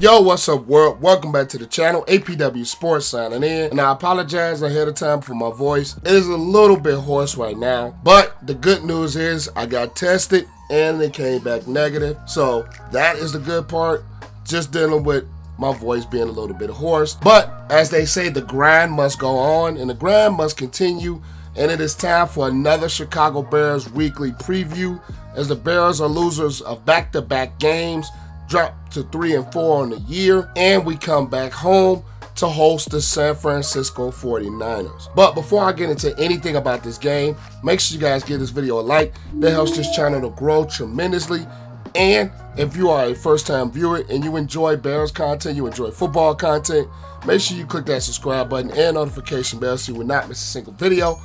Yo, what's up, world? Welcome back to the channel. APW Sports signing in. And I apologize ahead of time for my voice. It is a little bit hoarse right now. But the good news is I got tested and it came back negative. So that is the good part. Just dealing with my voice being a little bit hoarse. But as they say, the grind must go on and the grind must continue. And it is time for another Chicago Bears weekly preview as the Bears are losers of back-to-back games, drop to 3-4 on the year, and we come back home to host the San Francisco 49ers. But before I get into anything about this game, make sure you guys give this video a like. That helps this channel to grow tremendously. And if you are a first-time viewer and you enjoy Bears content, you enjoy football content, make sure you click that subscribe button and notification bell so you will not miss a single video.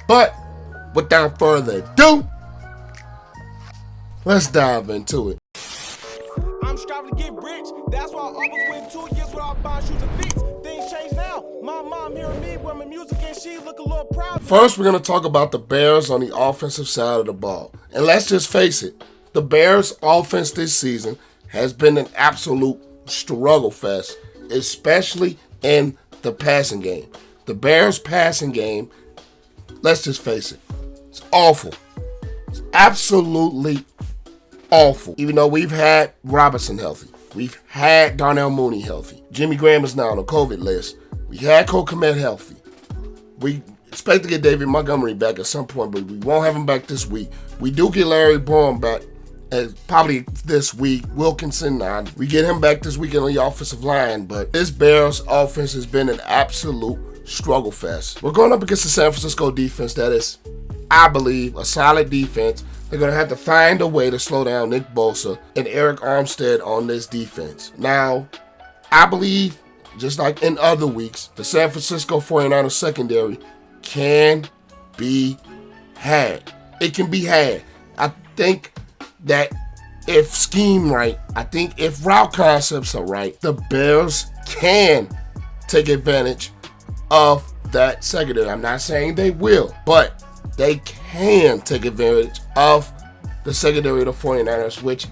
But without further ado, let's dive into it. I'm striving to get rich. That's why I always went 2 years without buying shoes and feet. Things change now. My mom hearing me with my music and she look a little proud. First, we're going to talk about the Bears on the offensive side of the ball. And let's just face it, the Bears offense this season has been an absolute struggle fest, especially in the passing game. The Bears passing game, let's just face it, it's awful. It's absolutely awful. Even though we've had Robinson healthy, we've had Darnell Mooney healthy, Jimmy Graham is now on the COVID list, we had Kmet healthy. We expect to get David Montgomery back at some point, but we won't have him back this week. We do get Larry Bourne back probably this week. Wilkinson, we get him back this weekend on the offensive line, but this Bears offense has been an absolute struggle fest. We're going up against the San Francisco defense that is, I believe, a solid defense. They're going to have to find a way to slow down Nick Bosa and Eric Armstead on this defense. Now, I believe, just like in other weeks, the San Francisco 49ers secondary can be had. It can be had. I think that if scheme right, I think if route concepts are right, the Bears can take advantage of that secondary. I'm not saying they will, but they can take advantage of the secondary of the 49ers, which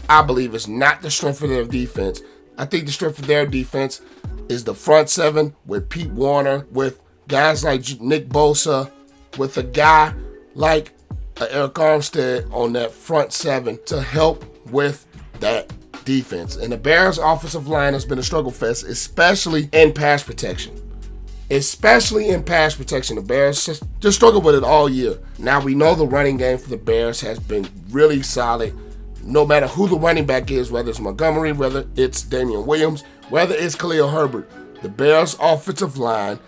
I believe is not the strength of their defense. I think the strength of their defense is the front seven with Pete Warner, with guys like Nick Bosa, with a guy like Eric Armstead on that front seven to help with that defense. And the Bears offensive line has been a struggle fest, especially in pass protection. The Bears just struggled with it all year. Now we know the running game for the Bears has been really solid. No matter who the running back is, whether it's Montgomery, whether it's Damian Williams, whether it's Khalil Herbert, the Bears offensive line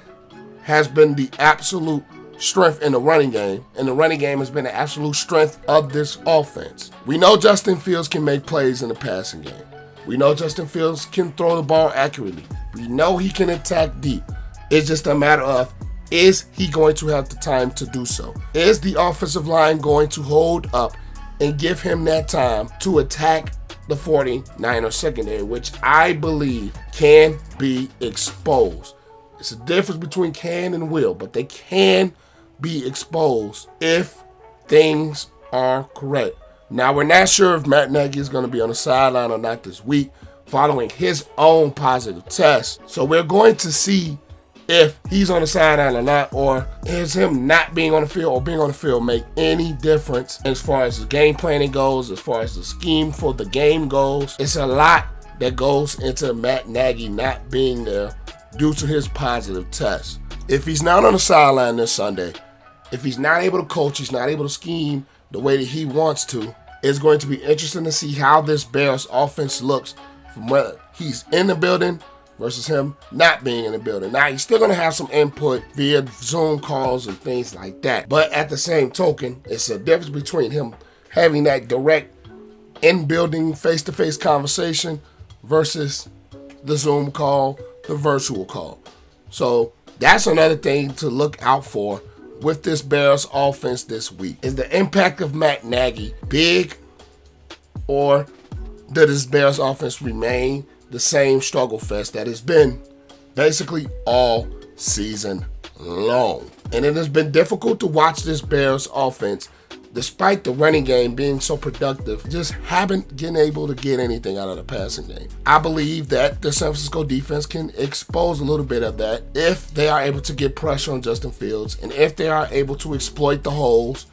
has been the absolute strength in the running game, and the running game has been the absolute strength of this offense. We know Justin Fields can make plays in the passing game. We know Justin Fields can throw the ball accurately. We know he can attack deep. It's just a matter of, is he going to have the time to do so? Is the offensive line going to hold up and give him that time to attack the 49ers secondary, which I believe can be exposed? It's a difference between can and will, but they can be exposed if things are correct. Now, we're not sure if Matt Nagy is going to be on the sideline or not this week following his own positive test. So we're going to see if he's on the sideline or not, or is him not being on the field or being on the field make any difference as far as the game planning goes, as far as the scheme for the game goes. It's a lot that goes into Matt Nagy not being there due to his positive test. If he's not on the sideline this Sunday, if he's not able to coach, he's not able to scheme the way that he wants to, it's going to be interesting to see how this Bears offense looks from whether he's in the building versus him not being in the building. Now, he's still going to have some input via Zoom calls and things like that. But at the same token, it's a difference between him having that direct in-building face-to-face conversation versus the Zoom call, the virtual call. So that's another thing to look out for with this Bears offense this week. Is the impact of Matt Nagy big, or does this Bears offense remain the same struggle fest that has been basically all season long? And it has been difficult to watch this Bears offense despite the running game being so productive, just haven't been able to get anything out of the passing game. I believe that the San Francisco defense can expose a little bit of that if they are able to get pressure on Justin Fields and if they are able to exploit the holes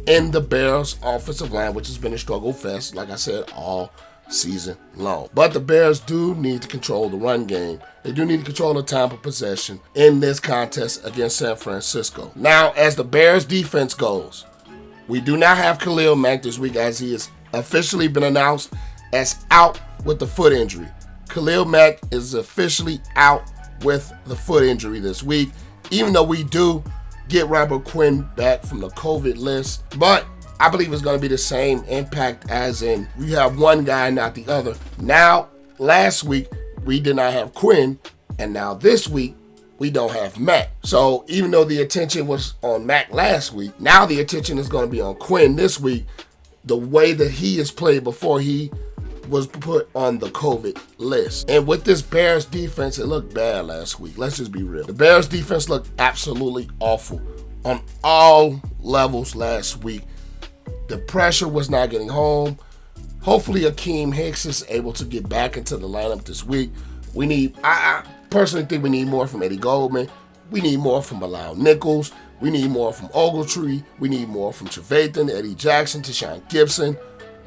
in the Bears' offensive line, which has been a struggle fest, like I said, all season long. But the Bears do need to control the run game. They do need to control the time of possession in this contest against San Francisco. Now, as the Bears defense goes, we do not have Khalil Mack this week, as he has officially been announced as out with the foot injury. Khalil Mack is officially out with the foot injury this week, even though we do get Robert Quinn back from the COVID list. But I believe it's going to be the same impact, as in we have one guy, not the other. Now, last week, we did not have Quinn, and now this week, we don't have Mack. So even though the attention was on Mack last week, now the attention is going to be on Quinn this week, the way that he has played before he was put on the COVID list. And with this Bears defense, it looked bad last week. Let's just be real. The Bears defense looked absolutely awful on all levels last week. The pressure was not getting home. Hopefully Akeem Hicks is able to get back into the lineup this week. I personally think we need more from Eddie Goldman. We need more from Bilal Nichols. We need more from Ogletree. We need more from Trevathan, Eddie Jackson, Tashawn Gibson.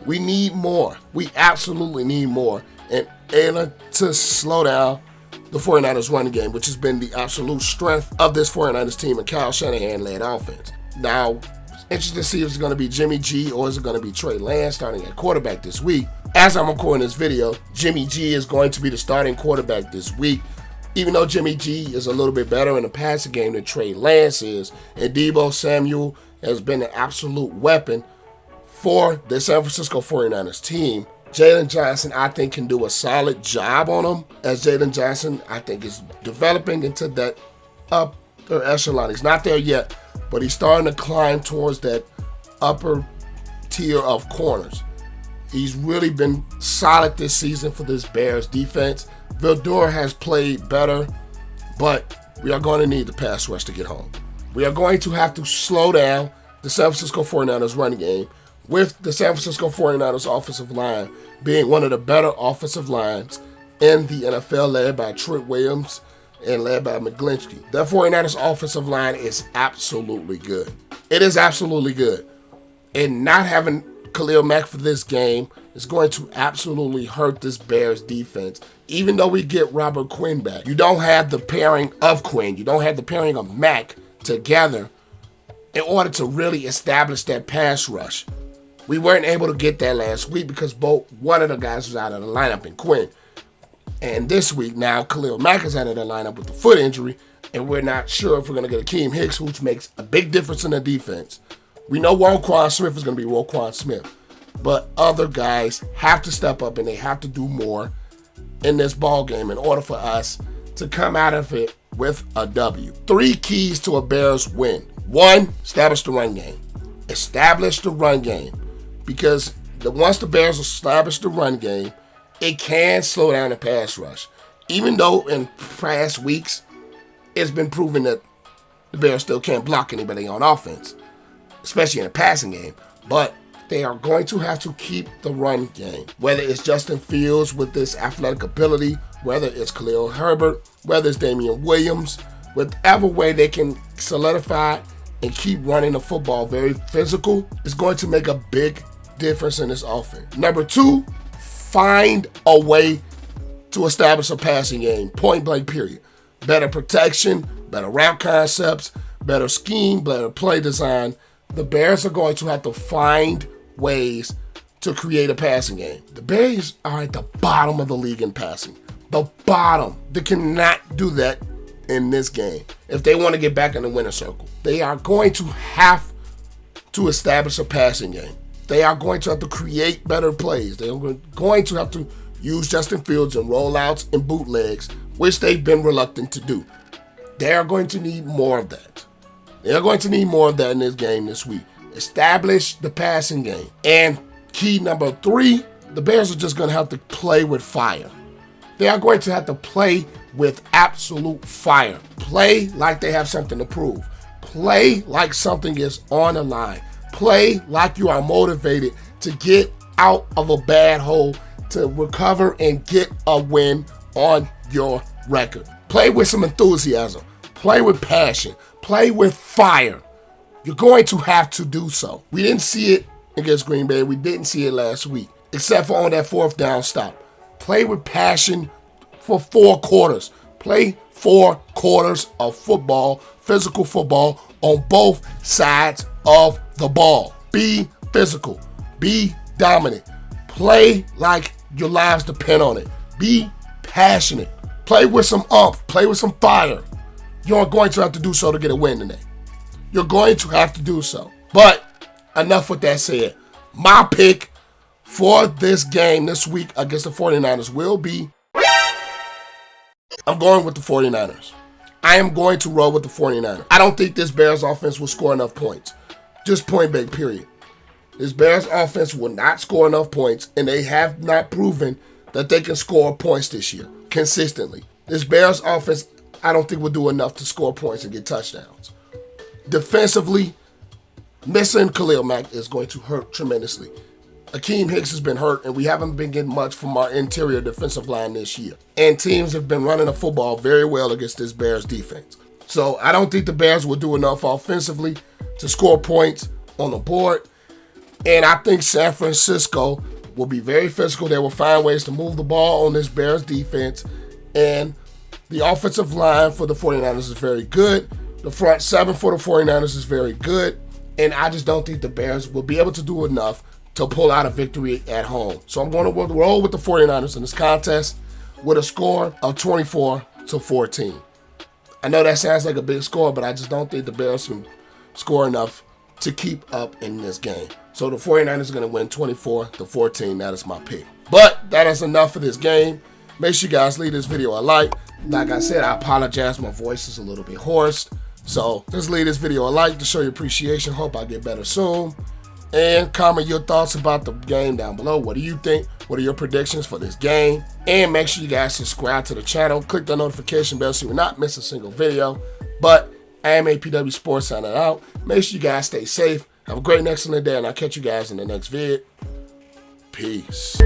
We need more. We absolutely need more in order to slow down the 49ers running game, which has been the absolute strength of this 49ers team and Kyle Shanahan-led offense. Now, it's interesting to see if it's going to be Jimmy G or is it going to be Trey Lance starting at quarterback this week. As I'm recording this video, Jimmy G is going to be the starting quarterback this week, even though Jimmy G is a little bit better in the passing game than Trey Lance is, and Deebo Samuel has been an absolute weapon for the San Francisco 49ers team. Jalen Johnson, I think, can do a solid job on him, as Jalen Johnson, I think, is developing into that upper echelon. He's not there yet, but he's starting to climb towards that upper tier of corners. He's really been solid this season for this Bears defense. Vildor has played better, but we are going to need the pass rush to get home. We are going to have to slow down the San Francisco 49ers running game, with the San Francisco 49ers offensive line being one of the better offensive lines in the NFL, led by Trent Williams and led by McGlinchey. The 49ers offensive line is absolutely good. It is absolutely good. And not having Khalil Mack for this game is going to absolutely hurt this Bears defense. Even though we get Robert Quinn back, you don't have the pairing of Quinn, you don't have the pairing of Mack together in order to really establish that pass rush. We weren't able to get that last week because one of the guys was out of the lineup in Quinn. And this week now, Khalil Mack is out of the lineup with the foot injury, and we're not sure if we're going to get Akeem Hicks, which makes a big difference in the defense. We know Roquan Smith is going to be Roquan Smith, but other guys have to step up and they have to do more in this ball game in order for us to come out of it with a W. 3 keys to a Bears win. 1, establish the run game. Establish the run game. Because once the Bears establish the run game, it can slow down the pass rush. Even though in past weeks, it's been proven that the Bears still can't block anybody on offense, especially in a passing game. But they are going to have to keep the run game. Whether it's Justin Fields with this athletic ability, whether it's Khalil Herbert, whether it's Damian Williams, whatever way they can solidify and keep running the football very physical, is going to make a big difference in this offense. Number 2, find a way to establish a passing game, point blank period. Better protection, better route concepts, better scheme, better play design. The Bears are going to have to find ways to create a passing game. The Bears are at the bottom of the league in passing. The bottom. They cannot do that in this game if they want to get back in the winner's circle. They are going to have to establish a passing game. They are going to have to create better plays. They are going to have to use Justin Fields in rollouts and bootlegs, which they've been reluctant to do. They are going to need more of that. They are going to need more of that in this game this week. Establish the passing game. And key number 3, the Bears are just going to have to play with fire. They are going to have to play with absolute fire. Play like they have something to prove. Play like something is on the line. Play like you are motivated to get out of a bad hole, to recover and get a win on your record. Play with some enthusiasm. Play with passion. Play with fire. You're going to have to do so. We didn't see it against Green Bay. We didn't see it last week, except for on that 4th down stop. Play with passion for 4 quarters. Play 4 quarters of football, physical football, on both sides of the ball. Be physical. Be dominant. Play like your lives depend on it. Be passionate. Play with some oomph. Play with some fire. You're going to have to do so to get a win today. You're going to have to do so. But enough with that said. My pick for this game this week against the 49ers will be, I'm going with the 49ers. I am going to roll with the 49ers. I don't think this Bears offense will score enough points. Just point blank, period. This Bears offense will not score enough points, and they have not proven that they can score points this year consistently. This Bears offense, I don't think will do enough to score points and get touchdowns. Defensively, missing Khalil Mack is going to hurt tremendously. Akeem Hicks has been hurt, and we haven't been getting much from our interior defensive line this year. And teams have been running the football very well against this Bears defense. So I don't think the Bears will do enough offensively to score points on the board. And I think San Francisco will be very physical. They will find ways to move the ball on this Bears defense. And the offensive line for the 49ers is very good. The front 7 for the 49ers is very good. And I just don't think the Bears will be able to do enough to pull out a victory at home. So I'm going to roll with the 49ers in this contest with a score of 24-14. I know that sounds like a big score, but I just don't think the Bears can score enough to keep up in this game. So the 49ers are going to win 24-14. That is my pick. But that is enough for this game. Make sure you guys leave this video a like. Like I said, I apologize. My voice is a little bit hoarse. So just leave this video a like to show your appreciation. Hope I get better soon. And comment your thoughts about the game down below. What do you think? What are your predictions for this game? And make sure you guys subscribe to the channel. Click the notification bell so you will not miss a single video. But I am APW Sports signing out. Make sure you guys stay safe. Have a great and excellent day, and I'll catch you guys in the next vid. Peace.